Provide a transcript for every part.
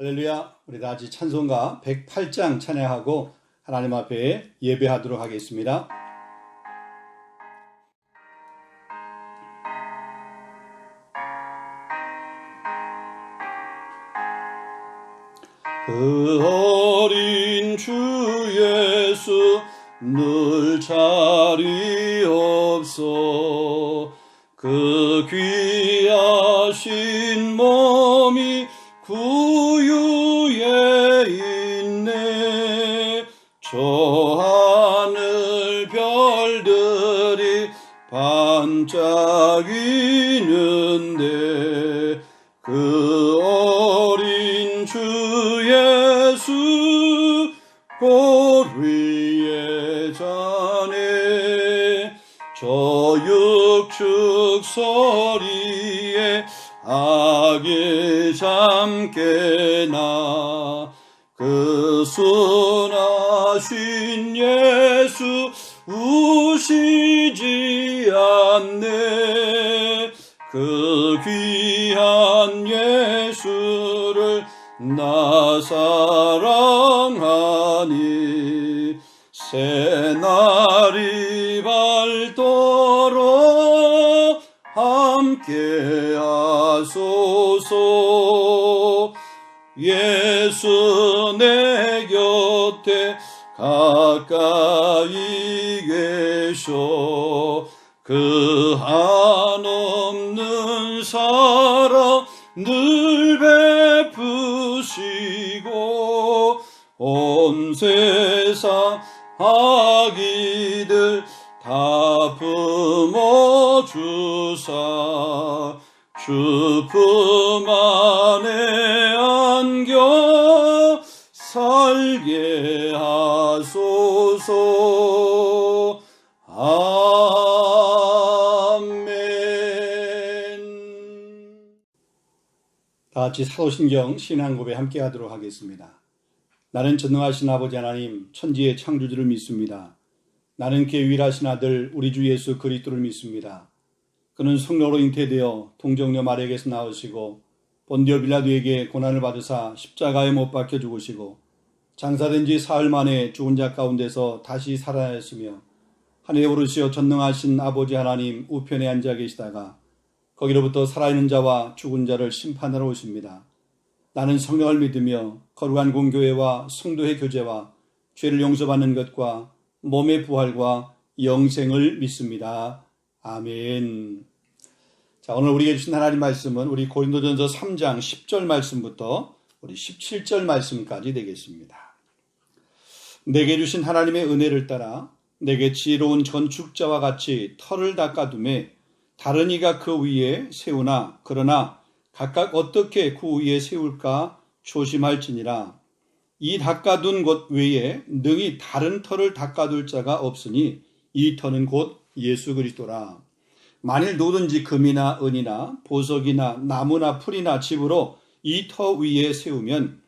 할렐루야. 우리 다 같이 찬송가 108장 찬양하고 하나님 앞에 예배하도록 하겠습니다. 그 어린 주 예수 늘 자리 없어 그 귀하신 몸이 구유에 있네. 저 하늘 별들이 반짝이는데 그 어린 주 예수 골 위에 자네. 저 육축 소리에 악이 잠깨나 그 순하신 예수 우시지 않네. 그 귀한 예수를 나 사랑하니 새날이 밝도록 함께 하소서. 예수 내 곁에 가까이 계셔 그 한없는 사랑 늘 베푸시고 온 세상 악이들 다 품어주사 주 품 안에 안겨 살게 하소서. 아멘. 다 같이 사도신경 신앙고백 함께 하도록 하겠습니다. 나는 전능하신 아버지 하나님 천지의 창조주를 믿습니다. 나는 그의 유일하신 아들 우리 주 예수 그리스도를 믿습니다. 그는 성령으로 잉태되어 동정녀 마리아에게서 나으시고 본디오 빌라도에게 고난을 받으사 십자가에 못 박혀 죽으시고 장사된 지 사흘 만에 죽은 자 가운데서 다시 살아나셨으며 하늘에 오르시어 전능하신 아버지 하나님 우편에 앉아 계시다가 거기로부터 살아있는 자와 죽은 자를 심판하러 오십니다. 나는 성령을 믿으며 거룩한 공교회와 성도의 교제와 죄를 용서받는 것과 몸의 부활과 영생을 믿습니다. 아멘. 자, 오늘 우리에게 주신 하나님 말씀은 우리 고린도전서 3장 10절 말씀부터 우리 17절 말씀까지 되겠습니다. 내게 주신 하나님의 은혜를 따라 내게 지혜로운 건축자와 같이 터를 닦아두매 다른 이가 그 위에 세우나 그러나 각각 어떻게 그 위에 세울까 조심할지니라. 이 닦아둔 곳 외에 능히 다른 터를 닦아둘 자가 없으니 이 터는 곧 예수 그리스도라. 만일 누구든지 금이나 은이나 보석이나 나무나 풀이나 집으로 이 터 위에 세우면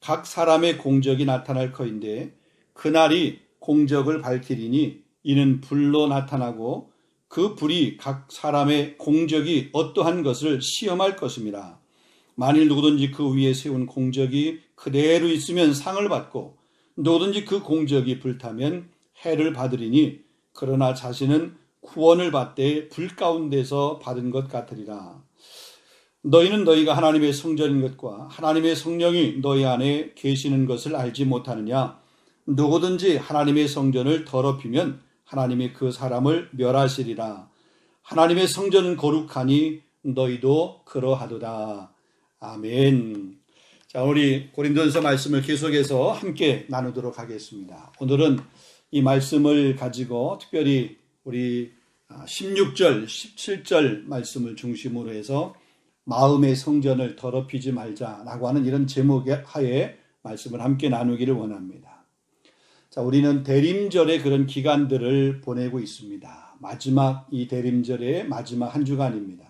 각 사람의 공적이 나타날 터인데 그날이 공적을 밝히리니 이는 불로 나타나고 그 불이 각 사람의 공적이 어떠한 것을 시험할 것입니다. 만일 누구든지 그 위에 세운 공적이 그대로 있으면 상을 받고 누구든지 그 공적이 불타면 해를 받으리니 그러나 자신은 구원을 받되 불 가운데서 받은 것 같으리라. 너희는 너희가 하나님의 성전인 것과 하나님의 성령이 너희 안에 계시는 것을 알지 못하느냐. 누구든지 하나님의 성전을 더럽히면 하나님이 그 사람을 멸하시리라. 하나님의 성전은 거룩하니 너희도 그러하도다. 아멘. 자, 우리 고린도전서 말씀을 계속해서 함께 나누도록 하겠습니다. 오늘은 이 말씀을 가지고 특별히 우리 16절, 17절 말씀을 중심으로 해서 마음의 성전을 더럽히지 말자라고 하는 이런 제목의 하에 말씀을 함께 나누기를 원합니다. 자, 우리는 대림절의 그런 기간들을 보내고 있습니다. 마지막 이 대림절의 마지막 한 주간입니다.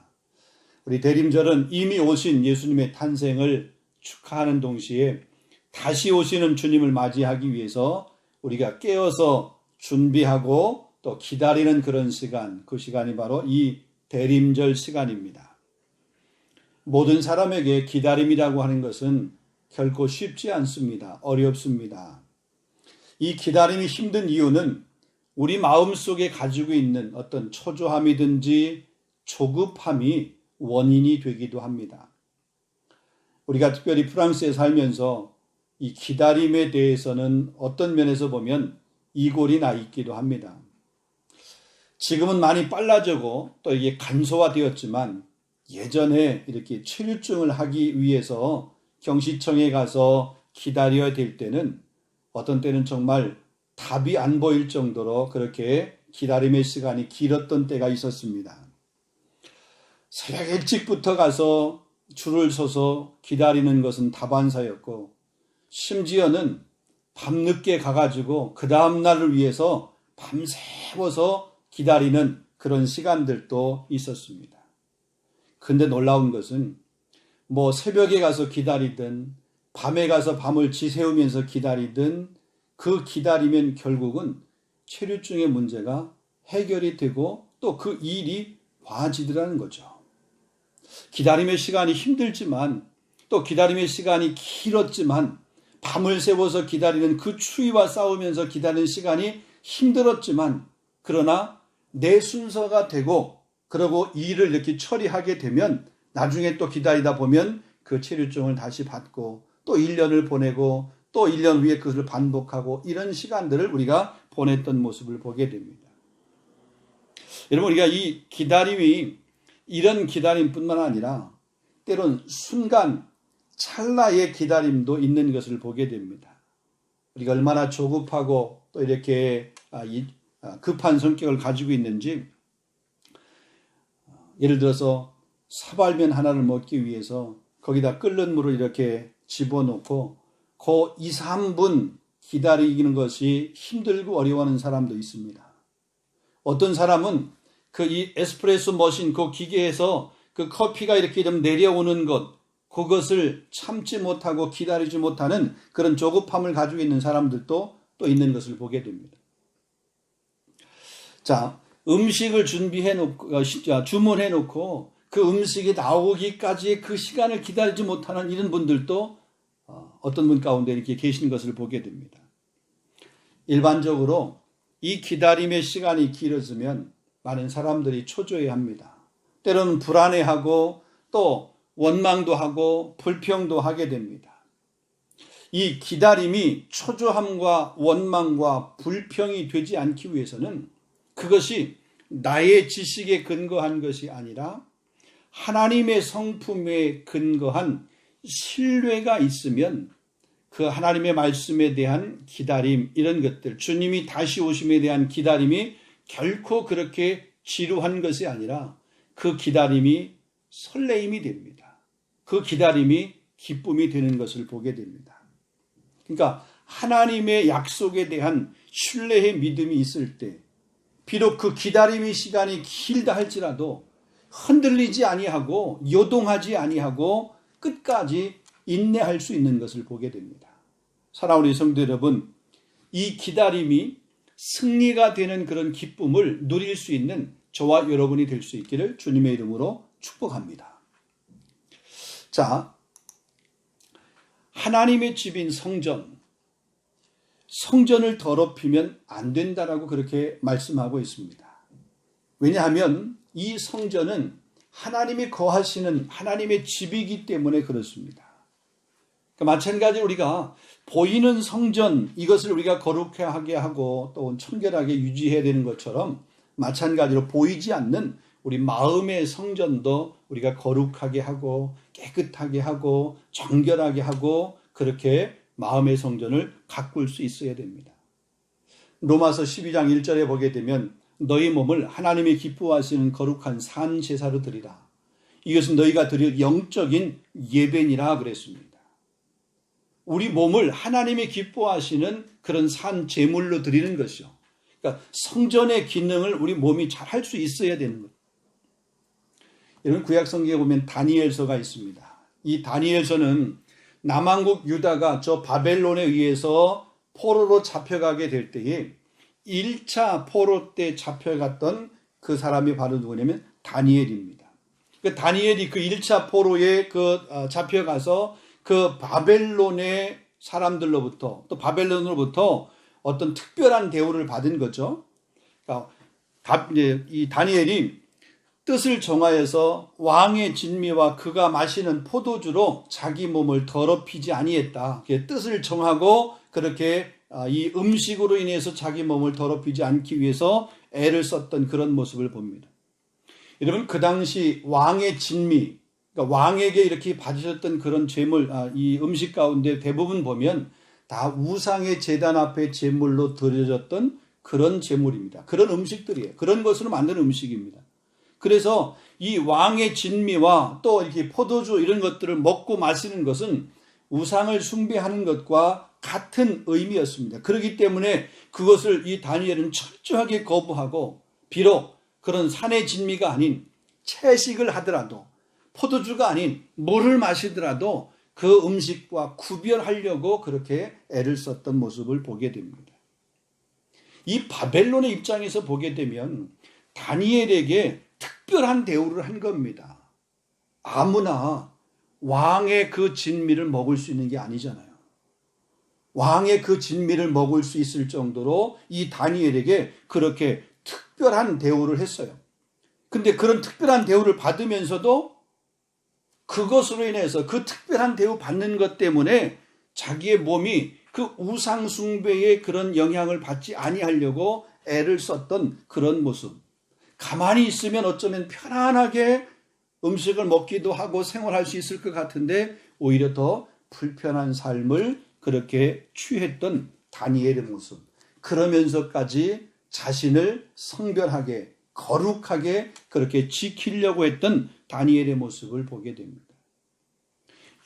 우리 대림절은 이미 오신 예수님의 탄생을 축하하는 동시에 다시 오시는 주님을 맞이하기 위해서 우리가 깨어서 준비하고 또 기다리는 그런 시간, 그 시간이 바로 이 대림절 시간입니다. 모든 사람에게 기다림이라고 하는 것은 결코 쉽지 않습니다. 어렵습니다. 이 기다림이 힘든 이유는 우리 마음속에 가지고 있는 어떤 초조함이든지 조급함이 원인이 되기도 합니다. 우리가 특별히 프랑스에 살면서 이 기다림에 대해서는 어떤 면에서 보면 이골이 나 있기도 합니다. 지금은 많이 빨라지고 또 이게 간소화되었지만 예전에 이렇게 체류증을 하기 위해서 경시청에 가서 기다려야 될 때는 어떤 때는 정말 답이 안 보일 정도로 그렇게 기다림의 시간이 길었던 때가 있었습니다. 새벽 일찍부터 가서 줄을 서서 기다리는 것은 다반사였고 심지어는 밤늦게 가가지고 그 다음날을 위해서 밤새워서 기다리는 그런 시간들도 있었습니다. 근데 놀라운 것은 뭐 새벽에 가서 기다리든 밤에 가서 밤을 지새우면서 기다리든 그 기다리면 결국은 체류증의 문제가 해결이 되고 또 그 일이 봐지더라는 거죠. 기다림의 시간이 힘들지만 또 기다림의 시간이 길었지만 밤을 새워서 기다리는 그 추위와 싸우면서 기다리는 시간이 힘들었지만 그러나 내 순서가 되고 그러고 일을 이렇게 처리하게 되면 나중에 또 기다리다 보면 그 체류증을 다시 받고 또 1년을 보내고 또 1년 후에 그것을 반복하고 이런 시간들을 우리가 보냈던 모습을 보게 됩니다. 여러분 우리가 이 기다림이 이런 기다림뿐만 아니라 때론 순간 찰나의 기다림도 있는 것을 보게 됩니다. 우리가 얼마나 조급하고 또 이렇게 급한 성격을 가지고 있는지 예를 들어서 사발면 하나를 먹기 위해서 거기다 끓는 물을 이렇게 집어넣고 그 2, 3분 기다리는 것이 힘들고 어려워하는 사람도 있습니다. 어떤 사람은 그 이 에스프레소 머신 그 기계에서 그 커피가 이렇게 좀 내려오는 것 그것을 참지 못하고 기다리지 못하는 그런 조급함을 가지고 있는 사람들도 또 있는 것을 보게 됩니다. 자, 음식을 주문해 놓고 그 음식이 나오기까지의 그 시간을 기다리지 못하는 이런 분들도 어떤 분 가운데 이렇게 계신 것을 보게 됩니다. 일반적으로 이 기다림의 시간이 길어지면 많은 사람들이 초조해합니다. 때로는 불안해하고 또 원망도 하고 불평도 하게 됩니다. 이 기다림이 초조함과 원망과 불평이 되지 않기 위해서는 그것이 나의 지식에 근거한 것이 아니라 하나님의 성품에 근거한 신뢰가 있으면 그 하나님의 말씀에 대한 기다림 이런 것들 주님이 다시 오심에 대한 기다림이 결코 그렇게 지루한 것이 아니라 그 기다림이 설레임이 됩니다. 그 기다림이 기쁨이 되는 것을 보게 됩니다. 그러니까 하나님의 약속에 대한 신뢰의 믿음이 있을 때 비록 그 기다림의 시간이 길다 할지라도 흔들리지 아니하고 요동하지 아니하고 끝까지 인내할 수 있는 것을 보게 됩니다. 사랑하는 성도 여러분, 이 기다림이 승리가 되는 그런 기쁨을 누릴 수 있는 저와 여러분이 될 수 있기를 주님의 이름으로 축복합니다. 자, 하나님의 집인 성전을 더럽히면 안 된다라고 그렇게 말씀하고 있습니다. 왜냐하면 이 성전은 하나님이 거하시는 하나님의 집이기 때문에 그렇습니다. 그러니까 마찬가지로 우리가 보이는 성전 이것을 우리가 거룩하게 하고 또 청결하게 유지해야 되는 것처럼 마찬가지로 보이지 않는 우리 마음의 성전도 우리가 거룩하게 하고 깨끗하게 하고 정결하게 하고 그렇게 마음의 성전을 가꿀 수 있어야 됩니다. 로마서 12장 1절에 보게 되면 너희 몸을 하나님이 기뻐하시는 거룩한 산 제사로 드리라. 이것은 너희가 드릴 영적인 예배니라 그랬습니다. 우리 몸을 하나님이 기뻐하시는 그런 산 제물로 드리는 것이요. 그러니까 성전의 기능을 우리 몸이 잘 할 수 있어야 되는 것. 여러분 구약 성경에 보면 다니엘서가 있습니다. 이 다니엘서는 남왕국 유다가 저 바벨론에 의해서 포로로 잡혀가게 될 때에 1차 포로 때 잡혀갔던 그 사람이 바로 누구냐면 다니엘입니다. 그 다니엘이 그 1차 포로에 잡혀가서 그 바벨론의 사람들로부터 또 바벨론으로부터 어떤 특별한 대우를 받은 거죠. 그러니까 이 다니엘이 뜻을 정하여서 왕의 진미와 그가 마시는 포도주로 자기 몸을 더럽히지 아니했다. 뜻을 정하고 그렇게 이 음식으로 인해서 자기 몸을 더럽히지 않기 위해서 애를 썼던 그런 모습을 봅니다. 여러분, 그 당시 왕의 진미, 그러니까 왕에게 이렇게 받으셨던 그런 제물, 이 음식 가운데 대부분 보면 다 우상의 제단 앞에 제물로 드려졌던 그런 제물입니다. 그런 음식들이에요. 그런 것으로 만든 음식입니다. 그래서 이 왕의 진미와 또 이렇게 포도주 이런 것들을 먹고 마시는 것은 우상을 숭배하는 것과 같은 의미였습니다. 그렇기 때문에 그것을 이 다니엘은 철저하게 거부하고 비록 그런 산의 진미가 아닌 채식을 하더라도 포도주가 아닌 물을 마시더라도 그 음식과 구별하려고 그렇게 애를 썼던 모습을 보게 됩니다. 이 바벨론의 입장에서 보게 되면 다니엘에게 특별한 대우를 한 겁니다. 아무나 왕의 그 진미를 먹을 수 있는 게 아니잖아요. 왕의 그 진미를 먹을 수 있을 정도로 이 다니엘에게 그렇게 특별한 대우를 했어요. 근데 그런 특별한 대우를 받으면서도 그것으로 인해서 그 특별한 대우 받는 것 때문에 자기의 몸이 그 우상 숭배의 그런 영향을 받지 아니하려고 애를 썼던 그런 모습. 가만히 있으면 어쩌면 편안하게 음식을 먹기도 하고 생활할 수 있을 것 같은데 오히려 더 불편한 삶을 그렇게 취했던 다니엘의 모습. 그러면서까지 자신을 성별하게 거룩하게 그렇게 지키려고 했던 다니엘의 모습을 보게 됩니다.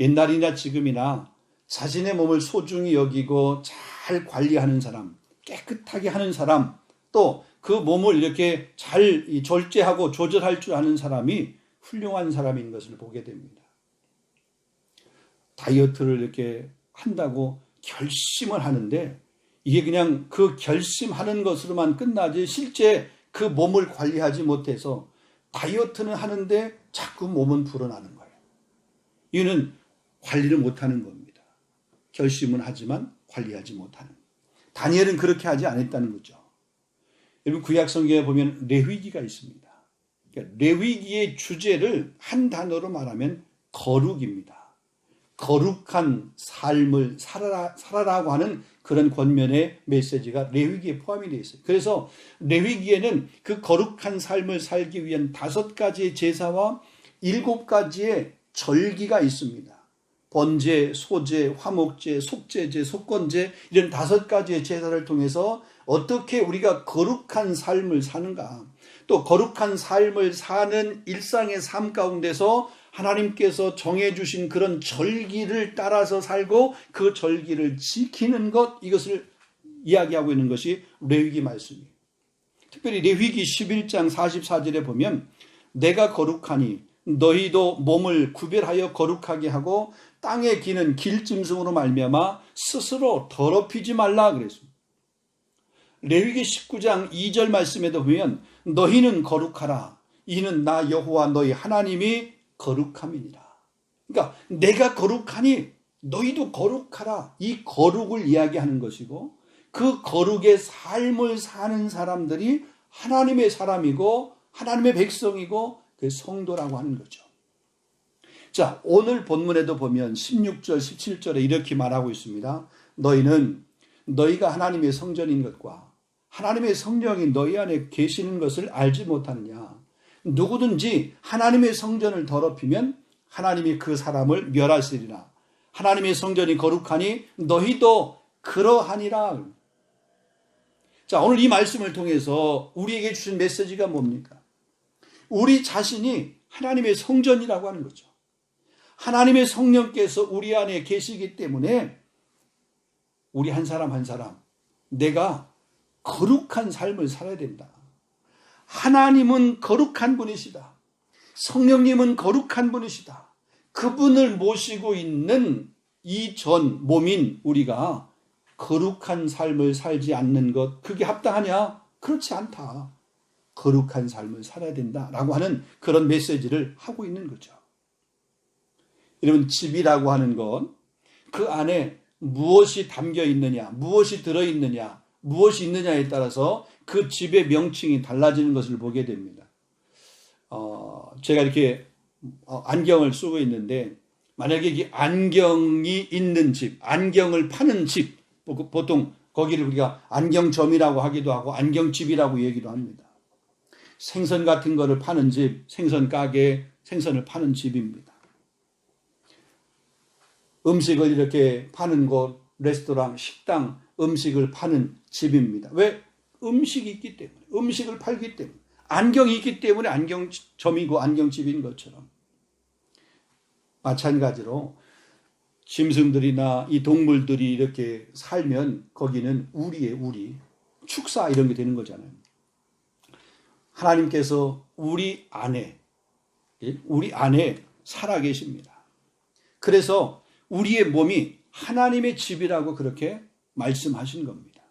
옛날이나 지금이나 자신의 몸을 소중히 여기고 잘 관리하는 사람, 깨끗하게 하는 사람, 또 그 몸을 이렇게 잘 절제하고 조절할 줄 아는 사람이 훌륭한 사람인 것을 보게 됩니다. 다이어트를 이렇게 한다고 결심을 하는데 이게 그냥 그 결심하는 것으로만 끝나지 실제 그 몸을 관리하지 못해서 다이어트는 하는데 자꾸 몸은 불어나는 거예요. 이유는 관리를 못하는 겁니다. 결심은 하지만 관리하지 못하는. 다니엘은 그렇게 하지 않았다는 거죠. 여러분, 구약 성경에 보면 레위기가 있습니다. 그러니까 레위기의 주제를 한 단어로 말하면 거룩입니다. 거룩한 삶을 살아라고 하는 그런 권면의 메시지가 레위기에 포함이 되어 있어요. 그래서 레위기에는 그 거룩한 삶을 살기 위한 5가지의 제사와 7가지의 절기가 있습니다. 번제, 소제, 화목제, 속죄제, 속건제 이런 5가지의 제사를 통해서 어떻게 우리가 거룩한 삶을 사는가, 또 거룩한 삶을 사는 일상의 삶 가운데서 하나님께서 정해주신 그런 절기를 따라서 살고 그 절기를 지키는 것, 이것을 이야기하고 있는 것이 레위기 말씀이에요. 특별히 레위기 11장 44절에 보면 내가 거룩하니 너희도 몸을 구별하여 거룩하게 하고 땅에 기는 길짐승으로 말미암아 스스로 더럽히지 말라 그랬습니다. 레위기 19장 2절 말씀에도 보면 너희는 거룩하라. 이는 나 여호와 너희 하나님이 거룩함이니라. 그러니까 내가 거룩하니 너희도 거룩하라. 이 거룩을 이야기하는 것이고 그 거룩의 삶을 사는 사람들이 하나님의 사람이고 하나님의 백성이고 그 성도라고 하는 거죠. 자, 오늘 본문에도 보면 16절, 17절에 이렇게 말하고 있습니다. 너희는 너희가 하나님의 성전인 것과 하나님의 성령이 너희 안에 계시는 것을 알지 못하느냐. 누구든지 하나님의 성전을 더럽히면 하나님이 그 사람을 멸하시리라. 하나님의 성전이 거룩하니 너희도 그러하니라. 자, 오늘 이 말씀을 통해서 우리에게 주신 메시지가 뭡니까? 우리 자신이 하나님의 성전이라고 하는 거죠. 하나님의 성령께서 우리 안에 계시기 때문에 우리 한 사람 한 사람 내가 거룩한 삶을 살아야 된다. 하나님은 거룩한 분이시다. 성령님은 거룩한 분이시다. 그분을 모시고 있는 이 전 몸인 우리가 거룩한 삶을 살지 않는 것, 그게 합당하냐? 그렇지 않다. 거룩한 삶을 살아야 된다라고 하는 그런 메시지를 하고 있는 거죠. 여러분, 집이라고 하는 건 그 안에 무엇이 담겨 있느냐, 무엇이 들어있느냐, 무엇이 있느냐에 따라서 그 집의 명칭이 달라지는 것을 보게 됩니다. 제가 이렇게 안경을 쓰고 있는데, 만약에 이 안경이 있는 집, 안경을 파는 집, 보통 거기를 우리가 안경점이라고 하기도 하고 안경집이라고 얘기도 합니다. 생선 같은 거를 파는 집, 생선 가게, 생선을 파는 집입니다. 음식을 이렇게 파는 곳, 레스토랑, 식당, 음식을 파는 집입니다. 왜? 음식이 있기 때문에, 음식을 팔기 때문에, 안경이 있기 때문에 안경점이고 안경집인 것처럼, 마찬가지로 짐승들이나 이 동물들이 이렇게 살면 거기는 우리, 축사 이런 게 되는 거잖아요. 하나님께서 우리 안에 살아 계십니다. 그래서 우리의 몸이 하나님의 집이라고 그렇게 말씀하신 겁니다.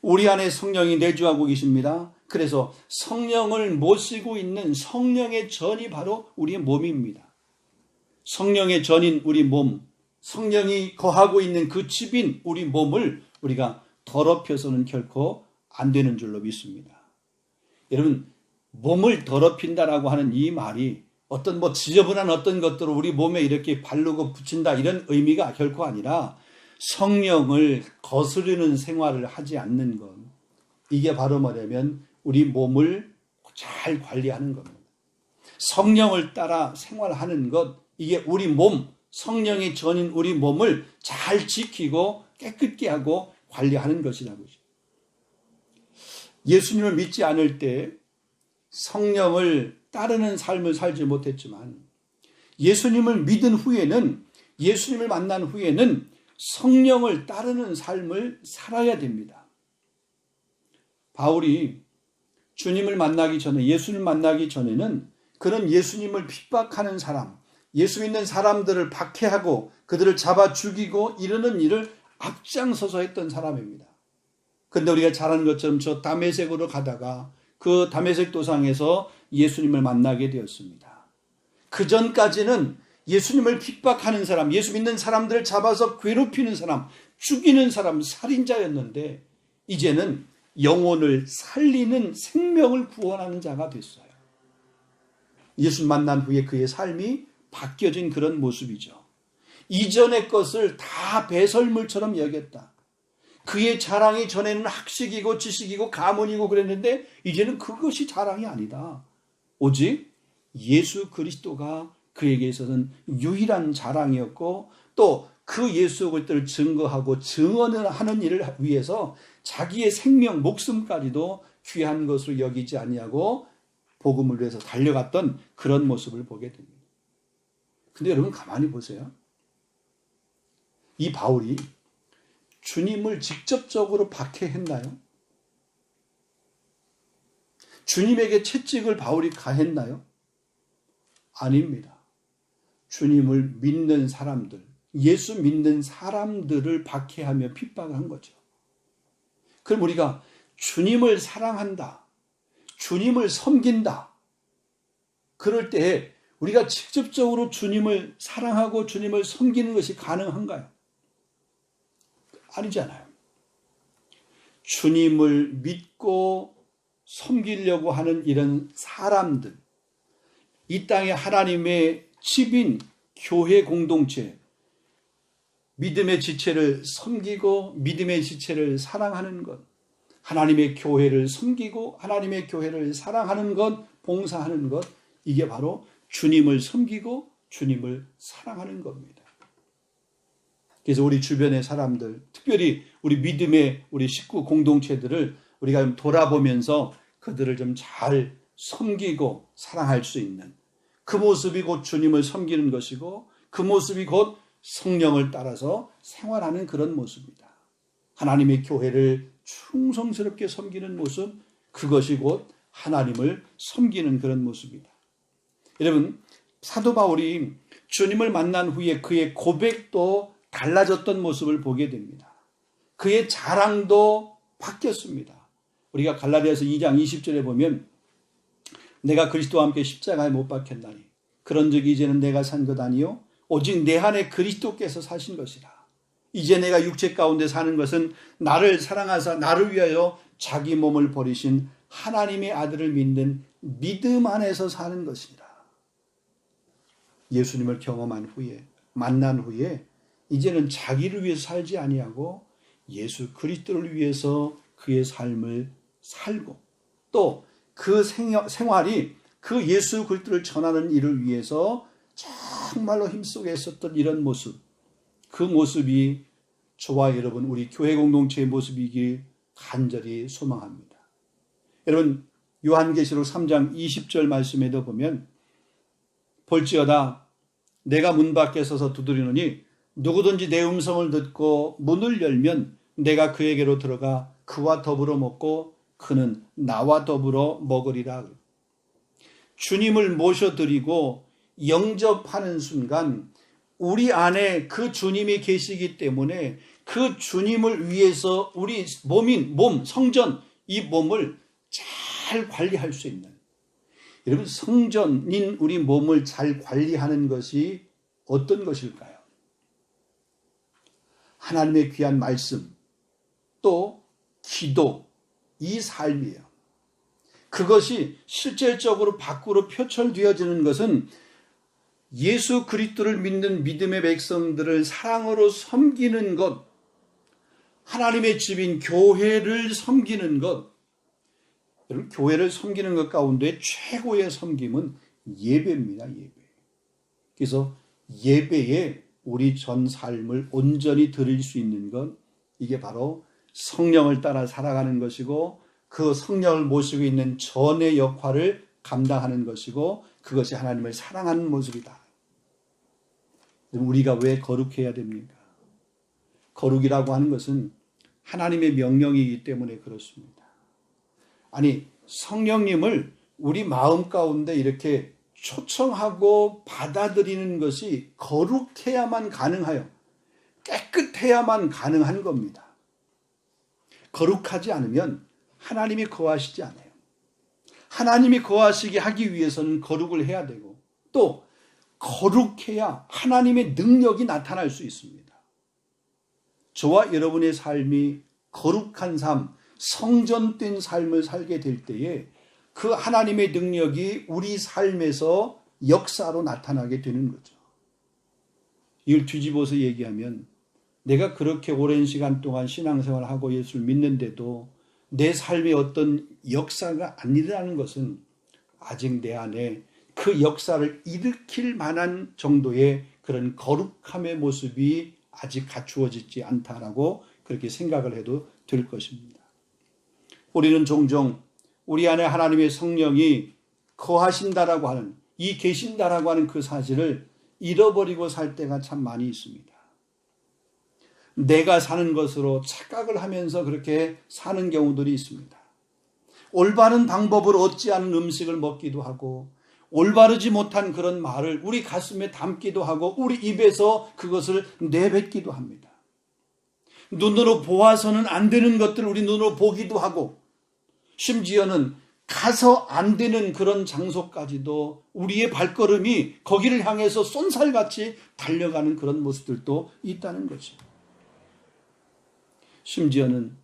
우리 안에 성령이 내주하고 계십니다. 그래서 성령을 모시고 있는 성령의 전이 바로 우리의 몸입니다. 성령의 전인 우리 몸, 성령이 거하고 있는 그 집인 우리 몸을 우리가 더럽혀서는 결코 안 되는 줄로 믿습니다. 여러분, 몸을 더럽힌다라고 하는 이 말이 어떤 지저분한 어떤 것들을 우리 몸에 이렇게 바르고 붙인다 이런 의미가 결코 아니라 성령을 거스르는 생활을 하지 않는 것, 이게 바로 뭐냐면 우리 몸을 잘 관리하는 겁니다. 성령을 따라 생활하는 것, 이게 우리 몸, 성령의 전인 우리 몸을 잘 지키고 깨끗게 하고 관리하는 것이라고. 예수님을 믿지 않을 때 성령을 따르는 삶을 살지 못했지만, 예수님을 믿은 후에는, 예수님을 만난 후에는 성령을 따르는 삶을 살아야 됩니다. 바울이 주님을 만나기 전에, 예수님을 만나기 전에는 그는 예수님을 핍박하는 사람, 예수 믿는 사람들을 박해하고 그들을 잡아 죽이고 이러는 일을 앞장서서 했던 사람입니다. 그런데 우리가 잘 아는 것처럼 저 다메섹으로 가다가 그 다메섹 도상에서 예수님을 만나게 되었습니다. 그 전까지는 예수님을 핍박하는 사람, 예수 믿는 사람들을 잡아서 괴롭히는 사람, 죽이는 사람, 살인자였는데 이제는 영혼을 살리는, 생명을 구원하는 자가 됐어요. 예수 만난 후에 그의 삶이 바뀌어진 그런 모습이죠. 이전의 것을 다 배설물처럼 여겼다. 그의 자랑이 전에는 학식이고 지식이고 가문이고 그랬는데 이제는 그것이 자랑이 아니다. 오직 예수 그리스도가 그에게 있어서는 유일한 자랑이었고, 또 그 예수 그리스도를 증거하고 증언을 하는 일을 위해서 자기의 생명, 목숨까지도 귀한 것으로 여기지 아니하고 복음을 위해서 달려갔던 그런 모습을 보게 됩니다. 근데 여러분 가만히 보세요. 이 바울이 주님을 직접적으로 박해했나요? 주님에게 채찍을 바울이 가했나요? 아닙니다. 주님을 믿는 사람들, 예수 믿는 사람들을 박해하며 핍박을 한 거죠. 그럼 우리가 주님을 사랑한다, 주님을 섬긴다, 그럴 때 우리가 직접적으로 주님을 사랑하고 주님을 섬기는 것이 가능한가요? 아니잖아요. 주님을 믿고 섬기려고 하는 이런 사람들, 이 땅에 하나님의 집인 교회 공동체, 믿음의 지체를 섬기고 믿음의 지체를 사랑하는 것, 하나님의 교회를 섬기고 하나님의 교회를 사랑하는 것, 봉사하는 것, 이게 바로 주님을 섬기고 주님을 사랑하는 겁니다. 그래서 우리 주변의 사람들, 특별히 우리 믿음의 우리 식구 공동체들을 우리가 좀 돌아보면서 그들을 좀 잘 섬기고 사랑할 수 있는 그 모습이 곧 주님을 섬기는 것이고, 그 모습이 곧 성령을 따라서 생활하는 그런 모습입니다. 하나님의 교회를 충성스럽게 섬기는 모습, 그것이 곧 하나님을 섬기는 그런 모습이다. 여러분, 사도 바울이 주님을 만난 후에 그의 고백도 달라졌던 모습을 보게 됩니다. 그의 자랑도 바뀌었습니다. 우리가 갈라디아서 2장 20절에 보면, 내가 그리스도와 함께 십자가에 못 박혔나니 그런즉 이제는 내가 산 것 아니요 오직 내 안에 그리스도께서 사신 것이라. 이제 내가 육체 가운데 사는 것은 나를 사랑하사 나를 위하여 자기 몸을 버리신 하나님의 아들을 믿는 믿음 안에서 사는 것이라. 예수님을 경험한 후에, 만난 후에 이제는 자기를 위해서 살지 아니하고 예수 그리스도를 위해서 그의 삶을 살고, 또 그 생활이 그 예수 그리스도를 전하는 일을 위해서 정말로 힘쓰고 했었던 이런 모습, 그 모습이 저와 여러분 우리 교회 공동체의 모습이길 간절히 소망합니다. 여러분, 요한계시록 3장 20절 말씀에도 보면, 볼지어다 내가 문 밖에 서서 두드리노니 누구든지 내 음성을 듣고 문을 열면 내가 그에게로 들어가 그와 더불어 먹고 그는 나와 더불어 먹으리라. 주님을 모셔드리고 영접하는 순간 우리 안에 그 주님이 계시기 때문에 그 주님을 위해서 우리 몸, 성전, 이 몸을 잘 관리할 수 있는, 여러분, 성전인 우리 몸을 잘 관리하는 것이 어떤 것일까요? 하나님의 귀한 말씀, 또 기도, 이 삶이에요. 그것이 실질적으로 밖으로 표출되어지는 것은 예수 그리스도를 믿는 믿음의 백성들을 사랑으로 섬기는 것, 하나님의 집인 교회를 섬기는 것. 여러분, 교회를 섬기는 것 가운데 최고의 섬김은 예배입니다. 예배. 그래서 예배에 우리 전 삶을 온전히 드릴 수 있는 것, 이게 바로 성령을 따라 살아가는 것이고, 그 성령을 모시고 있는 전의 역할을 감당하는 것이고, 그것이 하나님을 사랑하는 모습이다. 우리가 왜 거룩해야 됩니까? 거룩이라고 하는 것은 하나님의 명령이기 때문에 그렇습니다. 아니, 성령님을 우리 마음 가운데 이렇게 초청하고 받아들이는 것이 거룩해야만 가능하여, 깨끗해야만 가능한 겁니다. 거룩하지 않으면 하나님이 거하시지 않아요. 하나님이 거하시게 하기 위해서는 거룩을 해야 되고, 또 거룩해야 하나님의 능력이 나타날 수 있습니다. 저와 여러분의 삶이 거룩한 삶, 성전된 삶을 살게 될 때에 그 하나님의 능력이 우리 삶에서 역사로 나타나게 되는 거죠. 이걸 뒤집어서 얘기하면, 내가 그렇게 오랜 시간 동안 신앙생활을 하고 예수를 믿는데도 내 삶에 어떤 역사가 안 일어나는 것은 아직 내 안에 그 역사를 일으킬 만한 정도의 그런 거룩함의 모습이 아직 갖추어지지 않다라고 그렇게 생각을 해도 될 것입니다. 우리는 종종 우리 안에 하나님의 성령이 거하신다라고 하는, 이 계신다라고 하는 그 사실을 잃어버리고 살 때가 참 많이 있습니다. 내가 사는 것으로 착각을 하면서 그렇게 사는 경우들이 있습니다. 올바른 방법을 얻지 않은 음식을 먹기도 하고, 올바르지 못한 그런 말을 우리 가슴에 담기도 하고, 우리 입에서 그것을 내뱉기도 합니다. 눈으로 보아서는 안 되는 것들을 우리 눈으로 보기도 하고, 심지어는 가서 안 되는 그런 장소까지도 우리의 발걸음이 거기를 향해서 쏜살같이 달려가는 그런 모습들도 있다는 거죠. 심지어는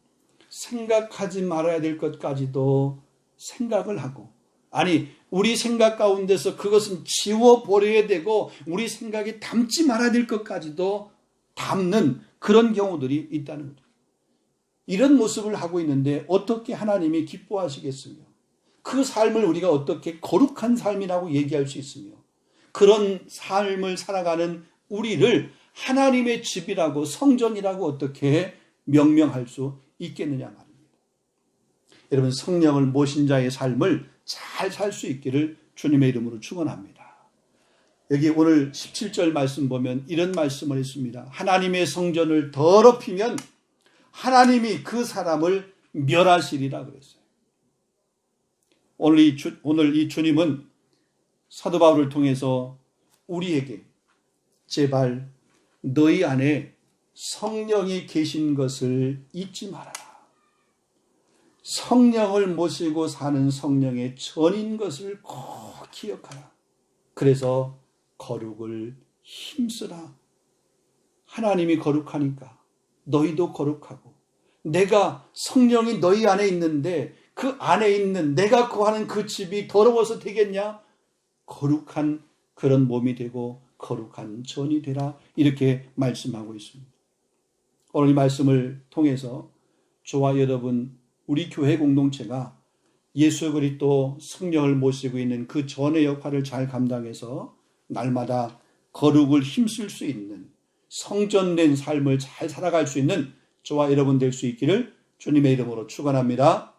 생각하지 말아야 될 것까지도 생각을 하고, 아니, 우리 생각 가운데서 그것은 지워버려야 되고 우리 생각에 담지 말아야 될 것까지도 담는 그런 경우들이 있다는 거죠. 이런 모습을 하고 있는데 어떻게 하나님이 기뻐하시겠으며, 그 삶을 우리가 어떻게 거룩한 삶이라고 얘기할 수 있으며, 그런 삶을 살아가는 우리를 하나님의 집이라고, 성전이라고 어떻게 명명할 수 있겠느냐 말입니다. 여러분, 성령을 모신 자의 삶을 잘 살 수 있기를 주님의 이름으로 축원합니다. 여기 오늘 17절 말씀 보면 이런 말씀을 했습니다. 하나님의 성전을 더럽히면 하나님이 그 사람을 멸하시리라 그랬어요. 오늘 이 주님은 사도 바울을 통해서 우리에게 제발 너희 안에 성령이 계신 것을 잊지 말아라. 성령을 모시고 사는 성령의 전인 것을 꼭 기억하라. 그래서 거룩을 힘쓰라. 하나님이 거룩하니까 너희도 거룩하고, 내가 성령이 너희 안에 있는데 그 안에 있는 내가 거하는 그 집이 더러워서 되겠냐? 거룩한 그런 몸이 되고 거룩한 전이 되라. 이렇게 말씀하고 있습니다. 오늘 이 말씀을 통해서 저와 여러분, 우리 교회 공동체가 예수 그리스도 성령을 모시고 있는 그 전의 역할을 잘 감당해서 날마다 거룩을 힘쓸 수 있는 성전된 삶을 잘 살아갈 수 있는 저와 여러분 될 수 있기를 주님의 이름으로 축원합니다.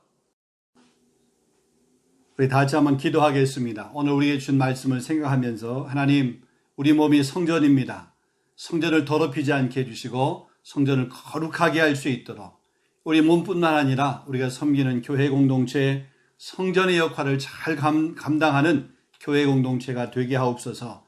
우리 다시 한번 기도하겠습니다. 오늘 우리에게 준 말씀을 생각하면서, 하나님, 우리 몸이 성전입니다. 성전을 더럽히지 않게 해주시고 성전을 거룩하게 할 수 있도록 우리 몸뿐만 아니라 우리가 섬기는 교회 공동체, 성전의 역할을 잘 감당하는 교회 공동체가 되게 하옵소서.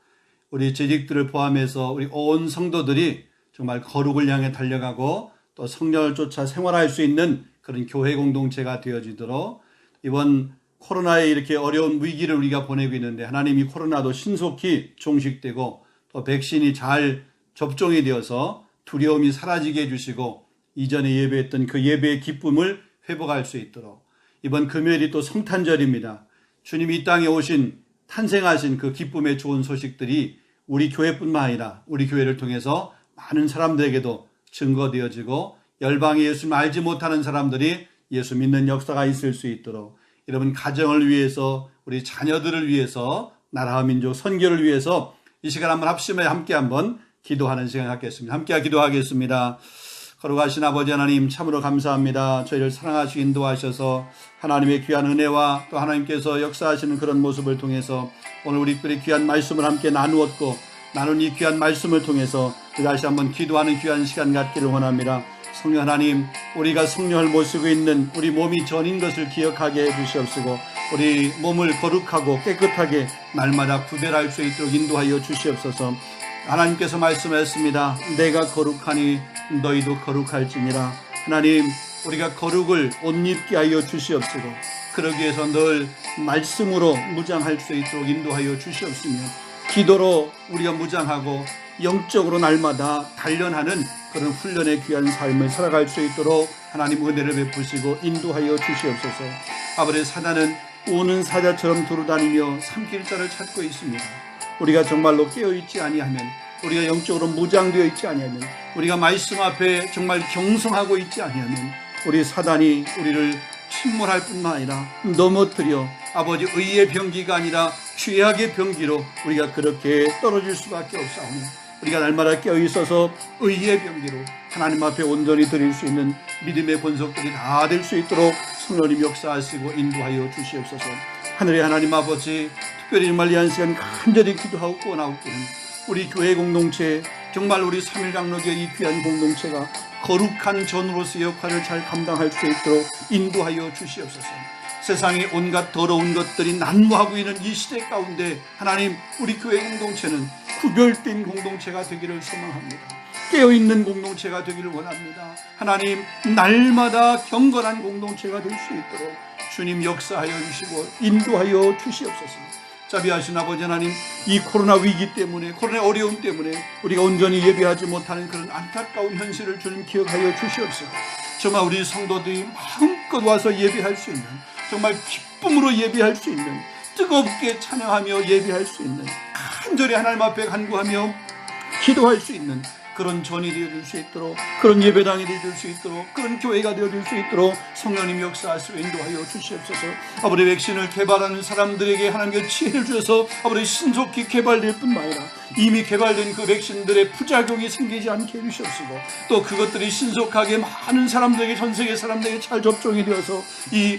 우리 재직들을 포함해서 우리 온 성도들이 정말 거룩을 향해 달려가고 또 성령을 쫓아 생활할 수 있는 그런 교회 공동체가 되어지도록, 이번 코로나의 이렇게 어려운 위기를 우리가 보내고 있는데 하나님이 코로나도 신속히 종식되고 또 백신이 잘 접종이 되어서 두려움이 사라지게 해주시고 이전에 예배했던 그 예배의 기쁨을 회복할 수 있도록, 이번 금요일이 또 성탄절입니다. 주님이 이 땅에 오신, 탄생하신 그 기쁨의 좋은 소식들이 우리 교회뿐만 아니라 우리 교회를 통해서 많은 사람들에게도 증거되어지고 열방의 예수를 알지 못하는 사람들이 예수 믿는 역사가 있을 수 있도록, 여러분 가정을 위해서, 우리 자녀들을 위해서, 나라와 민족 선교를 위해서 이 시간 한번 합심해 함께 한번 기도하는 시간 갖겠습니다. 함께 기도하겠습니다. 거룩하신 아버지 하나님, 참으로 감사합니다. 저희를 사랑하시고 인도하셔서 하나님의 귀한 은혜와 또 하나님께서 역사하시는 그런 모습을 통해서 오늘 우리들의 귀한 말씀을 함께 나누었고, 나눈 이 귀한 말씀을 통해서 다시 한번 기도하는 귀한 시간 갖기를 원합니다. 성령 하나님, 우리가 성령을 모시고 있는 우리 몸이 전인 것을 기억하게 해주시옵시고, 우리 몸을 거룩하고 깨끗하게 날마다 구별할 수 있도록 인도하여 주시옵소서. 하나님께서 말씀하셨습니다. 내가 거룩하니 너희도 거룩할지니라. 하나님, 우리가 거룩을 옷 입게 하여 주시옵시고, 그러기 위해서 늘 말씀으로 무장할 수 있도록 인도하여 주시옵시며, 기도로 우리가 무장하고 영적으로 날마다 단련하는 그런 훈련의 귀한 삶을 살아갈 수 있도록 하나님 은혜를 베푸시고 인도하여 주시옵소서. 아버지, 사단은 우는 사자처럼 두루다니며 삼킬 자를 찾고 있습니다. 우리가 정말로 깨어있지 아니하면, 우리가 영적으로 무장되어 있지 아니하면, 우리가 말씀 앞에 정말 경성하고 있지 아니하면 우리 사단이 우리를 침몰할 뿐만 아니라 넘어뜨려 아버지 의의 병기가 아니라 죄악의 병기로 우리가 그렇게 떨어질 수밖에 없사오니, 우리가 날마다 깨어있어서 의의 병기로 하나님 앞에 온전히 드릴 수 있는 믿음의 본석들이 다 될 수 있도록 성령님 역사하시고 인도하여 주시옵소서. 하늘의 하나님 아버지, 특별히 정말 이 시간 간절히 기도하고 원하옵기는 우리 교회 공동체, 정말 우리 3일 장로교회 이 귀한 공동체가 거룩한 전으로서의 역할을 잘 감당할 수 있도록 인도하여 주시옵소서. 세상에 온갖 더러운 것들이 난무하고 있는 이 시대 가운데 하나님, 우리 교회 공동체는 구별된 공동체가 되기를 소망합니다. 깨어있는 공동체가 되기를 원합니다. 하나님, 날마다 경건한 공동체가 될 수 있도록 주님 역사하여 주시고 인도하여 주시옵소서. 자비하신 아버지 하나님, 이 코로나 위기 때문에, 코로나의 어려움 때문에 우리가 온전히 예배하지 못하는 그런 안타까운 현실을 주님 기억하여 주시옵소서. 정말 우리 성도들이 마음껏 와서 예배할 수 있는, 정말 기쁨으로 예배할 수 있는, 뜨겁게 찬양하며 예배할 수 있는, 간절히 하나님 앞에 간구하며 기도할 수 있는 그런 전이 되어줄 수 있도록, 그런 예배당이 되어줄 수 있도록, 그런 교회가 되어줄 수 있도록 성령님 역사하시고 인도하여 주시옵소서. 아버지, 백신을 개발하는 사람들에게 하나님의 지혜를 주셔서 아버지 신속히 개발될 뿐만 아니라 이미 개발된 그 백신들의 부작용이 생기지 않게 해주시옵시고, 또 그것들이 신속하게 많은 사람들에게, 전 세계 사람들에게 잘 접종이 되어서 이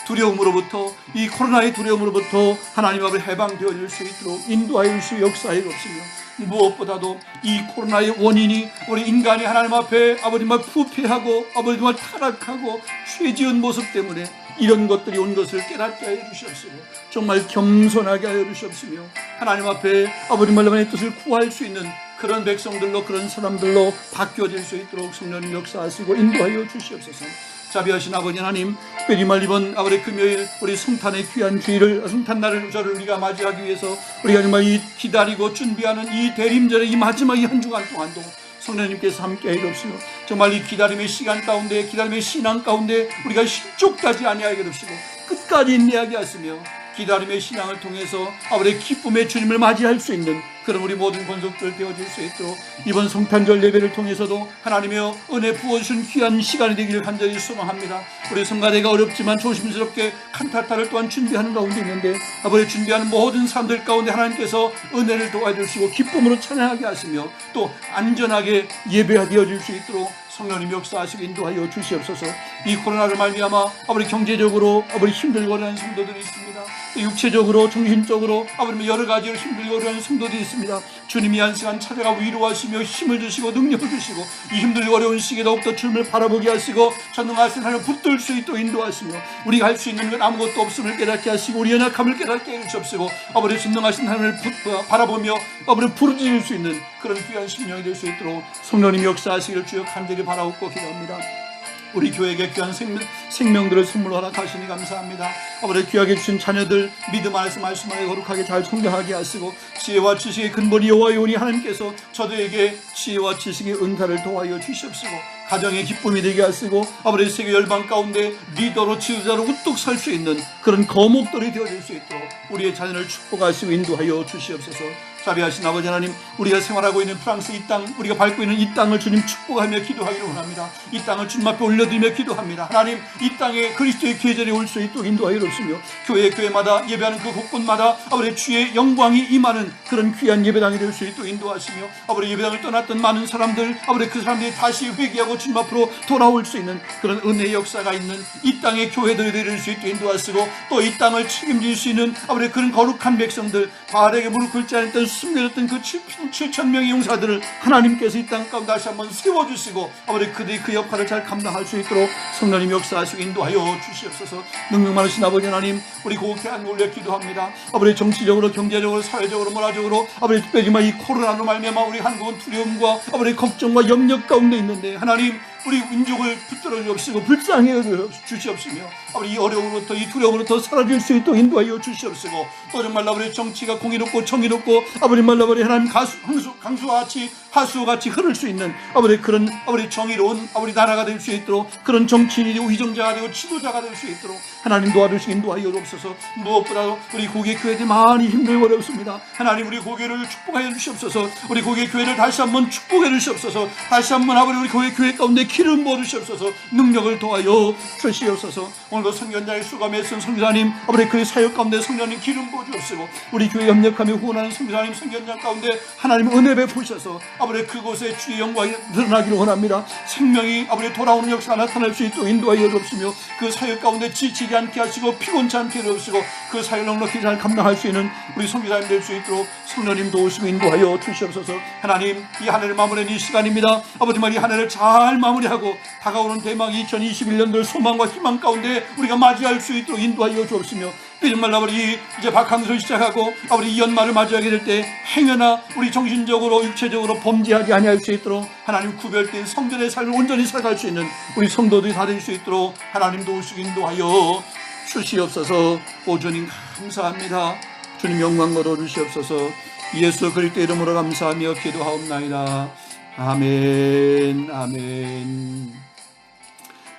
두려움으로부터, 이 코로나의 두려움으로부터 하나님 앞에 해방되어질 수 있도록 인도하여 주시고 역사하여 주시며, 무엇보다도 이 코로나의 원인이 우리 인간이 하나님 앞에 아버지 말 부패하고 아버지 말 타락하고 죄지은 모습 때문에 이런 것들이 온 것을 깨닫게 하여 주시옵시고, 정말 겸손하게 하여 주시옵시며, 하나님 앞에 아버지 말씀의 뜻을 구할 수 있는 그런 백성들로, 그런 사람들로 바뀌어질 수 있도록 성령님 역사하시고 인도하여 주시옵소서. 자비하신 아버지 하나님, 빼리말 이번 아버지 금요일 우리 성탄의 귀한 주일을, 성탄날을 저를 우리가 맞이하기 위해서 우리가 정말 이 기다리고 준비하는 이 대림절의 이 마지막 이 한 주간 동안도 성령님께서 함께 해주시고 정말 이 기다림의 시간 가운데, 기다림의 신앙 가운데 우리가 실족하지 아니하게 해주시고 끝까지 인내하게 하시며 기다림의 신앙을 통해서 아버지의 기쁨의 주님을 맞이할 수 있는 그런 우리 모든 권속들 되어질 수 있도록 이번 성탄절 예배를 통해서도 하나님의 은혜 부어주신 귀한 시간이 되기를 간절히 소망합니다. 우리 성가대가 어렵지만 조심스럽게 칸타타를 또한 준비하는 가운데 있는데 아버지 준비하는 모든 사람들 가운데 하나님께서 은혜를 도와주시고 기쁨으로 찬양하게 하시며 또 안전하게 예배되어질 수 있도록 성령님 역사하시고 인도하여 주시옵소서. 이 코로나를 말미암아 아버지 경제적으로 아버지 힘들고 하는 성도들이 있습니다. 육체적으로 정신적으로 아버지 여러 가지로 힘들고 하는 성도들이 있습니다. 주님이 한 시간 찾아가 위로하시며 힘을 주시고 능력을 주시고 이 힘들고 어려운 시기에 더욱더 주님을 바라보게 하시고 전능하신 하나님을 붙들 수 있도록 인도하시며 우리가 할 수 있는 것 아무것도 없음을 깨닫게 하시고 우리 연약함을 깨닫게 해주시옵시고 아버지 전능하신 하나님을 바라보며 아버지 부르짖을 수 있는 그런 귀한 심령이 될 수 있도록 성령님 역사하시기를 주여 간절히 바라옵고 기도합니다. 우리 교회에게 귀한 생명들을 선물로 허락하시니 감사합니다. 아버지 귀하게 주신 자녀들 믿음 안에서 말씀 안에 거룩하게 잘 성장하게 하시고 지혜와 지식의 근본이 여호와이오니 하나님께서 저들에게 지혜와 지식의 은사를 도와여 주시옵시고 가정의 기쁨이 되게 하시고 아버지 세계 열방 가운데 리더로 지도자로 우뚝 설 수 있는 그런 거목들이 되어질 수 있도록 우리의 자녀를 축복하시고 인도하여 주시옵소서. 자비하신 아버지 하나님, 우리가 생활하고 있는 프랑스 이 땅, 우리가 밟고 있는 이 땅을 주님 축복하며 기도하기를 원합니다. 이 땅을 주님 앞에 올려드리며 기도합니다. 하나님, 이 땅에 그리스도의 계절이 올 수 있도록 인도하여 주시며 교회마다 예배하는 그 곳곳마다 아버지 주의 영광이 임하는 그런 귀한 예배당이 될 수 있도록 인도하시며 아버지 예배당을 떠났던 많은 사람들, 아버지 그 사람들이 다시 회개하고 주님 앞으로 돌아올 수 있는 그런 은혜의 역사가 있는 이 땅의 교회들이 될 수 있도록 인도하시고 또 이 땅을 책임질 수 있는 아버지 그런 거룩한 백성들, 바알에게 무릎 꿇지 않았던 숨겨졌던 그 7,000명의 용사들을 하나님께서 이 땅 가운데 다시 한번 세워주시고 아버지 그들이 그 역할을 잘 감당할 수 있도록 성령님 역사하시고 인도하여 주시옵소서. 능력 많으신 아버지 하나님, 우리 고혹해 안 올려 기도합니다. 아버지 정치적으로 경제적으로 사회적으로 문화적으로 아버지 특별히만 이 코로나로 말미암아 우리 한국은 두려움과 아버지 걱정과 염려 가운데 있는데 하나님 우리 민족을 붙들어 주옵시고 불쌍해 주시옵시며 아버지 이 어려움으로부터 이 두려움으로부터 사라질 수 있도록 인도하여 주시옵시고 또 정말 아버지 정치가 공의롭고 정의롭고 아버지 말라 아버지 하나님 강수와 같이 하수와 같이 흐를 수 있는 아버지 그런 아버지 정의로운 아버지 나라가 될 수 있도록 그런 정치인이 되고 위정자가 되고 지도자가 될 수 있도록 하나님 도와주시고 인도하여 주옵소서. 무엇보다도 우리 고개 교회들이 많이 힘들고 어렵습니다. 하나님 우리 고개를 축복하여 주시옵소서. 우리 고개 교회를 다시 한번 축복해 주시옵소서. 다시 한번 아버지 우리 고개 교회 가운데 기름 부어 주시옵소서. 능력을 도와여 주시옵소서. 오늘도 성견자의 수감에 쓴 성교사님 아버지 그의 사역 가운데 성령님 기름 부어 주옵시고 우리 교회 협력하며 후원하는 성교사님 성견자 가운데 하나님 은혜 베푸셔서 아버지 그곳에 주의 영광이 드러나기를 원합니다. 생명이 아버지 돌아오는 역사가 나타날 수 있도록 인도하여 주옵시며 그 사역 가운데 지치지 않게 하시고 피곤치 않게 해주시고 그 사역을 넉넉히 잘 감당할 수 있는 우리 성교사님 될 수 있도록 성령님 도우시고 인도하여 주시옵소서. 하나님 이 한 해를 마무리하는 이 시간입니다. 아버지 말 이 한 해를 잘 마무리하고 다가오는 대망 2021년도를 소망과 희망 가운데 우리가 맞이할 수 있도록 인도하여 주옵시며 정말 아버지 이제 박항서를 시작하고 아버지 이 연말을 맞이하게 될 때 행여나 우리 정신적으로 육체적으로 범죄하지 아니할 수 있도록 하나님 구별된 성전의 삶을 온전히 살아갈 수 있는 우리 성도들이 다 될 수 있도록 하나님 도우시고 인도하여 주시옵소서. 오 주님 감사합니다. 주님 영광 걸어 주시옵소서. 예수 그리스도 이름으로 감사하며 기도하옵나이다. 아멘. 아멘.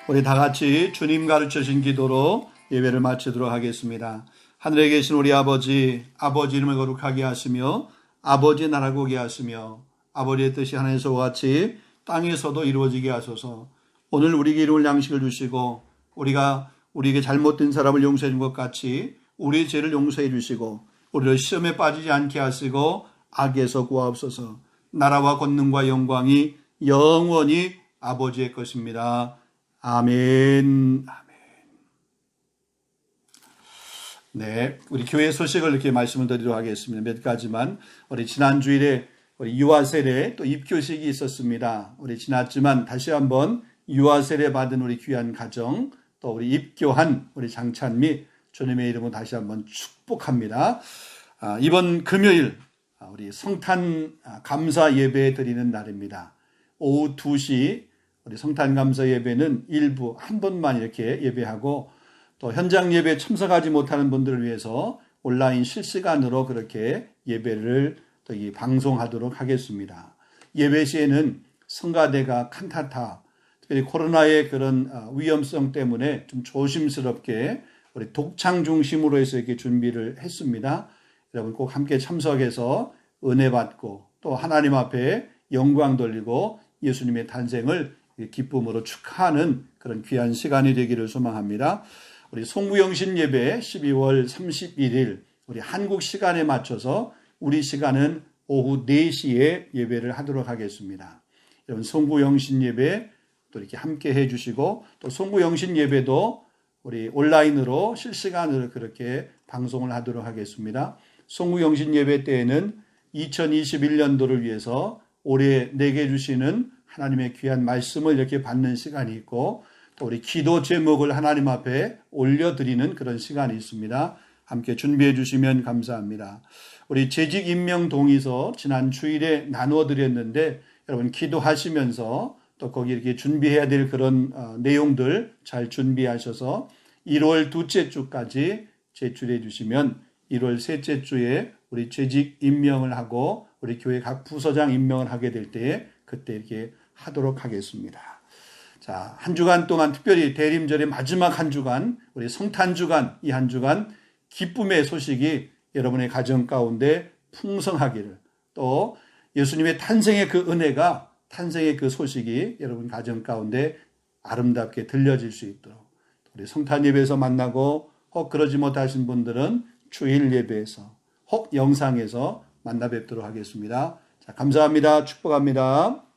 우리 다 같이 주님 가르쳐주신 기도로 예배를 마치도록 하겠습니다. 하늘에 계신 우리 아버지 이름을 거룩하게 하시며 아버지 나라가 오게 하시며 아버지의 뜻이 하늘에서와 같이 땅에서도 이루어지게 하소서. 오늘 우리에게 이룰 양식을 주시고 우리가 우리에게 잘못된 사람을 용서해 준 것 같이 우리의 죄를 용서해 주시고 우리를 시험에 빠지지 않게 하시고 악에서 구하옵소서. 나라와 권능과 영광이 영원히 아버지의 것입니다. 아멘. 네, 우리 교회 소식을 이렇게 말씀을 드리도록 하겠습니다. 몇 가지만. 우리 지난 주일에 우리 유아세례 또 입교식이 있었습니다. 우리 지났지만 다시 한번 유아세례 받은 우리 귀한 가정 또 우리 입교한 우리 장찬미 주님의 이름으로 다시 한번 축복합니다. 이번 금요일 우리 성탄 감사 예배 드리는 날입니다. 오후 2시 우리 성탄감사 예배는 일부 한 번만 이렇게 예배하고 또 현장 예배에 참석하지 못하는 분들을 위해서 온라인 실시간으로 그렇게 예배를 또 방송하도록 하겠습니다. 예배 시에는 성가대가 칸타타, 특별히 코로나의 그런 위험성 때문에 좀 조심스럽게 우리 독창 중심으로 해서 이렇게 준비를 했습니다. 여러분 꼭 함께 참석해서 은혜 받고 또 하나님 앞에 영광 돌리고 예수님의 탄생을 기쁨으로 축하하는 그런 귀한 시간이 되기를 소망합니다. 우리 송구영신 예배 12월 31일 우리 한국 시간에 맞춰서 우리 시간은 오후 4시에 예배를 하도록 하겠습니다. 여러분 송구영신 예배 또 이렇게 함께 해주시고 또 송구영신 예배도 우리 온라인으로 실시간으로 그렇게 방송을 하도록 하겠습니다. 송구영신 예배 때에는 2021년도를 위해서 올해 내게 주시는 하나님의 귀한 말씀을 이렇게 받는 시간이 있고 또 우리 기도 제목을 하나님 앞에 올려드리는 그런 시간이 있습니다. 함께 준비해 주시면 감사합니다. 우리 재직 임명 동의서 지난 주일에 나누어 드렸는데 여러분 기도하시면서 또 거기 이렇게 준비해야 될 그런 내용들 잘 준비하셔서 1월 둘째 주까지 제출해 주시면 1월 셋째 주에 우리 재직 임명을 하고 우리 교회 각 부서장 임명을 하게 될 때에 그때 이렇게 하도록 하겠습니다. 자, 한 주간 동안 특별히 대림절의 마지막 한 주간 우리 성탄주간 이 한 주간 기쁨의 소식이 여러분의 가정 가운데 풍성하기를 또 예수님의 탄생의 그 은혜가 탄생의 그 소식이 여러분 가정 가운데 아름답게 들려질 수 있도록 우리 성탄 예배에서 만나고 혹 그러지 못하신 분들은 주일 예배에서 혹 영상에서 만나 뵙도록 하겠습니다. 자, 감사합니다. 축복합니다.